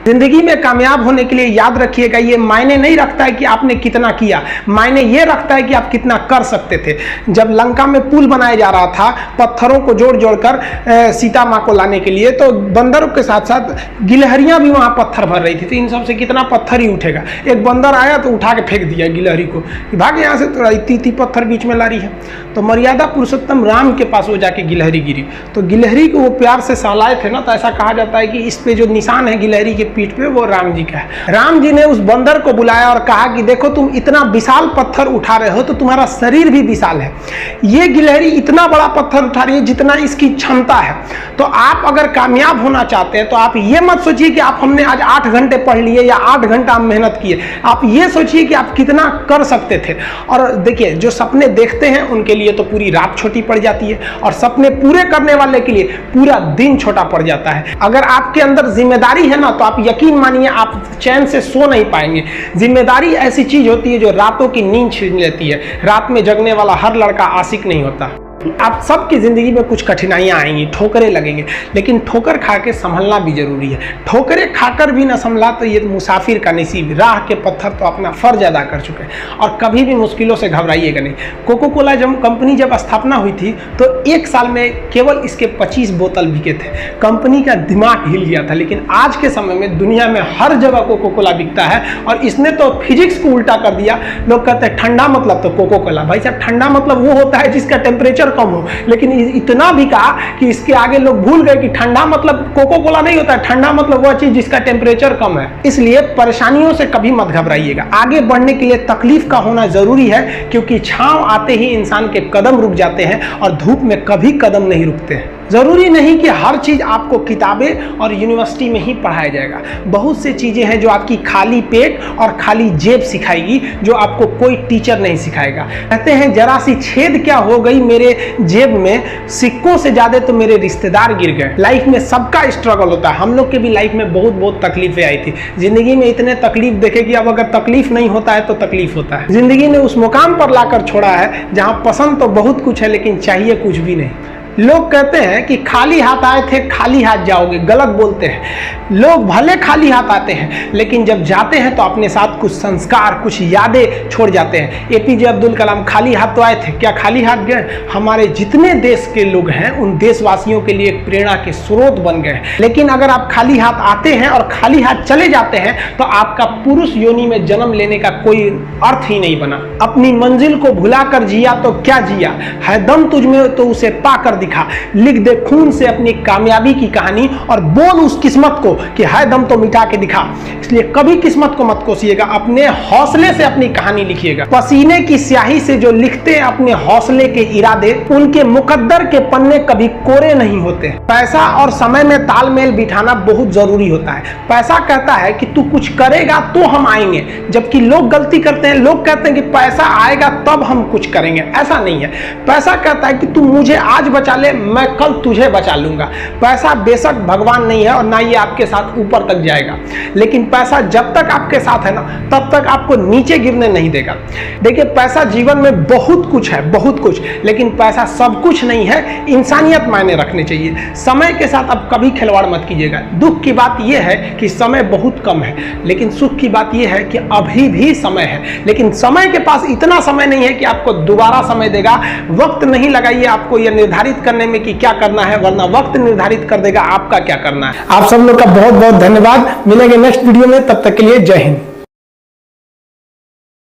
जिंदगी में कामयाब होने के लिए याद रखिएगा, ये मायने नहीं रखता है कि आपने कितना किया, मायने ये रखता है कि आप कितना कर सकते थे। जब लंका में पुल बनाया जा रहा था पत्थरों को जोड़ जोड़कर सीता माँ को लाने के लिए, तो बंदरों के साथ साथ गिलहरियां भी वहां पत्थर भर रही थी। तो इन सब से कितना पत्थर ही उठेगा। एक बंदर आया तो उठा के फेंक दिया गिलहरी को, भाग यहाँ से, तो इतनी पत्थर बीच में ला रही है। तो मर्यादा पुरुषोत्तम राम के पास वो जाके गिलहरी गिरी, तो गिलहरी को वो प्यार से सहलाए थे ना, तो ऐसा कहा जाता है कि इस पे जो निशान है गिलहरी के पीठ पे, वो राम जी का है। राम जी ने उस बंदर को बुलाया और कहा कि देखो तुम इतना विशाल पत्थर उठा रहे हो तो तुम्हारा शरीर भी विशाल है, ये गिलहरी इतना बड़ा पत्थर उठा रही है जितना इसकी क्षमता है। तो आप अगर कामयाब होना चाहते हैं तो आप ये मत सोचिए कि आप हमने आज 8 घंटे पढ़ लिए या 8 घंटा मेहनत किए, आप ये सोचिए कि आप कितना कर सकते थे। और देखिए, जो सपने देखते हैं उनके लिए तो पूरी रात छोटी पड़ जाती है, और सपने पूरे करने वाले के लिए पूरा दिन छोटा पड़ जाता है। अगर आपके अंदर जिम्मेदारी है ना, तो आप यकीन मानिए आप चैन से सो नहीं पाएंगे। जिम्मेदारी ऐसी चीज होती है जो रातों की नींद छीन लेती है। रात में जगने वाला हर लड़का आशिक नहीं होता। आप सबकी जिंदगी में कुछ कठिनाइयां आएंगी, ठोकरें लगेंगे, लेकिन ठोकर खा के संभलना भी जरूरी है। ठोकरें खाकर भी ना संभला तो ये मुसाफिर का नसीब। राह के पत्थर तो अपना फर्ज अदा कर चुके हैं, और कभी भी मुश्किलों से घबराइएगा नहीं। कोको कोला कंपनी जब स्थापना हुई थी तो 1 साल में केवल इसके 25 बोतल बिके थे। कंपनी का दिमाग हिल गया था। लेकिन आज के समय में दुनिया में हर जगह कोको कोला बिकता है, और इसने तो फिजिक्स को उल्टा कर दिया। लोग कहते हैं ठंडा मतलब तो कोको कोला। भाई साहब, ठंडा मतलब वो होता है जिसका टेम्परेचर कम हो, लेकिन इतना भी कहा कि इसके आगे लोग भूल गए कि ठंडा मतलब कोको कोला नहीं होता है, ठंडा मतलब वह चीज जिसका टेम्परेचर कम है। इसलिए परेशानियों से कभी मत घबराइएगा। आगे बढ़ने के लिए तकलीफ का होना जरूरी है, क्योंकि छांव आते ही इंसान के कदम रुक जाते हैं, और धूप में कभी कदम नहीं रुकते हैं। जरूरी नहीं कि हर चीज आपको किताबें और यूनिवर्सिटी में ही पढ़ाया जाएगा। बहुत सी चीजें हैं जो आपकी खाली पेट और खाली जेब सिखाएगी, जो आपको कोई टीचर नहीं सिखाएगा। कहते हैं जरा सी छेद क्या हो गई मेरे जेब में, सिक्कों से ज्यादा तो मेरे रिश्तेदार गिर गए। लाइफ में सबका स्ट्रगल होता है। हम लोग के भी लाइफ में बहुत तकलीफें आई थी। जिंदगी में इतने तकलीफ देखे कि अब अगर तकलीफ नहीं होता है तो तकलीफ होता है। जिंदगी ने उस मुकाम पर लाकर छोड़ा है जहां पसंद तो बहुत कुछ है, लेकिन चाहिए कुछ भी नहीं। लोग कहते हैं कि खाली हाथ आए थे खाली हाथ जाओगे, गलत बोलते हैं। लोग भले खाली हाथ आते हैं, लेकिन जब जाते हैं तो अपने साथ कुछ संस्कार, कुछ यादें छोड़ जाते हैं। एपीजे अब्दुल कलाम खाली हाथ तो आए थे, क्या खाली हाथ गए? हमारे जितने देश के लोग हैं उन देशवासियों के लिए एक प्रेरणा के स्रोत बन गए। लेकिन अगर आप खाली हाथ आते हैं और खाली हाथ चले जाते हैं तो आपका पुरुष योनि में जन्म लेने का कोई अर्थ ही नहीं बना। अपनी मंजिल को भुलाकर जिया तो क्या जिया, है दम तुझ में तो उसे पाकर दिखा। लिख दे खून से अपनी कामयाबी की कहानी, और बोल उस किस्मत को कि है दम तो मिटा के दिखा। इसलिए कभी किस्मत को मत कोसिएगा, अपने हौसले से अपनी कहानी लिखिएगा। पसीने की स्याही से जो लिखते हैं अपने हौसले के इरादे, उनके मुकद्दर के पन्ने कभी कोरे नहीं होते। पैसा और समय में तालमेल बिठाना बहुत जरूरी होता है। पैसा कहता है कि तू कुछ करेगा तो हम आएंगे, जबकि लोग गलती करते हैं। लोग कहते हैं कि पैसा आएगा तब हम कुछ करेंगे। ऐसा नहीं है। पैसा कहता है कि तू मुझे आज बचा ले, मैं कल तुझे बचा लूंगा। पैसा बेशक भगवान नहीं है और ना ये आपके साथ ऊपर तक जाएगा, लेकिन पैसा जब तक आपके साथ है ना, तब तक आपको नीचे गिरने नहीं देगा। देखिए, पैसा जीवन में बहुत कुछ है, बहुत कुछ, लेकिन पैसा सब कुछ नहीं है। इंसानियत मायने रखने चाहिए। समय के साथ अब कभी खिलवाड़ मत कीजिएगा। दुख की बात यह है कि समय बहुत कम है, लेकिन सुख की बात यह है कि अभी भी समय है। लेकिन समय के पास इतना समय नहीं है कि आपको दोबारा समय देगा। वक्त नहीं लगाइए आपको यह निर्धारित करने में कि क्या करना है, वरना वक्त निर्धारित कर देगा आपका क्या करना है। आप सब लोग का बहुत बहुत धन्यवाद। मिलेंगे नेक्स्ट वीडियो में, तब तक के लिए जय हिंद।